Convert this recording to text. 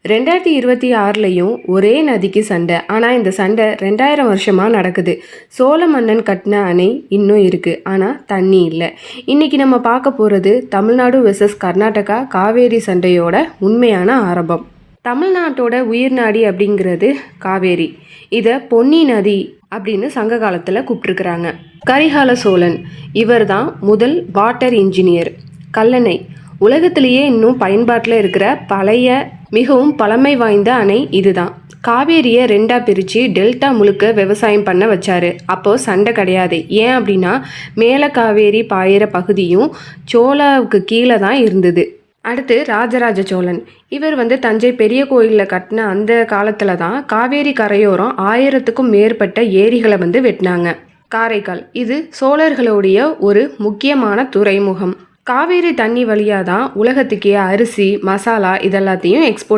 2026லையும் ஒரே நதிக்கு சண்டை. ஆனால் இந்த சண்டை 2000 வருஷமாக நடக்குது. சோழ மன்னன் கட்டின அணை இன்னும் இருக்குது, ஆனால் தண்ணி இல்லை. இன்றைக்கி நம்ம பார்க்க போகிறது தமிழ்நாடு வெர்சஸ் கர்நாடகா காவேரி சண்டையோட உண்மையான ஆரம்பம். தமிழ்நாட்டோட உயிர் நாடி அப்படிங்கிறது காவேரி. இதை பொன்னி நதி அப்படின்னு சங்க காலத்தில் கூப்பிட்டுருக்குறாங்க. கரிகால சோழன் இவர் தான் முதல் வாட்டர் இன்ஜினியர். கல்லணை உலகத்திலேயே இன்னும் பயன்பாட்டில் இருக்கிற பழைய மிகவும் பழமை வாய்ந்த அணை இதுதான். காவேரியை ரெண்டாக பிரித்து டெல்டா முழுக்க விவசாயம் பண்ண வச்சாரு. அப்போது சண்டை கிடையாது. ஏன் அப்படின்னா மேலே காவேரி பாயிற பகுதியும் சோழாவுக்கு கீழே தான் இருந்தது. அடுத்து ராஜராஜ சோழன். இவர் தஞ்சை பெரிய கோயிலில் கட்டின அந்த காலத்தில் தான் காவேரி கரையோரம் 1000க்கும் மேற்பட்ட ஏரிகளை வெட்டினாங்க. காரைக்கால் இது சோழர்களுடைய ஒரு முக்கியமான துறைமுகம். காவேரி தண்ணி வழியாக தான் உலகத்துக்கே அரிசி மசாலா இதெல்லாத்தையும் எக்ஸ்போர்ட்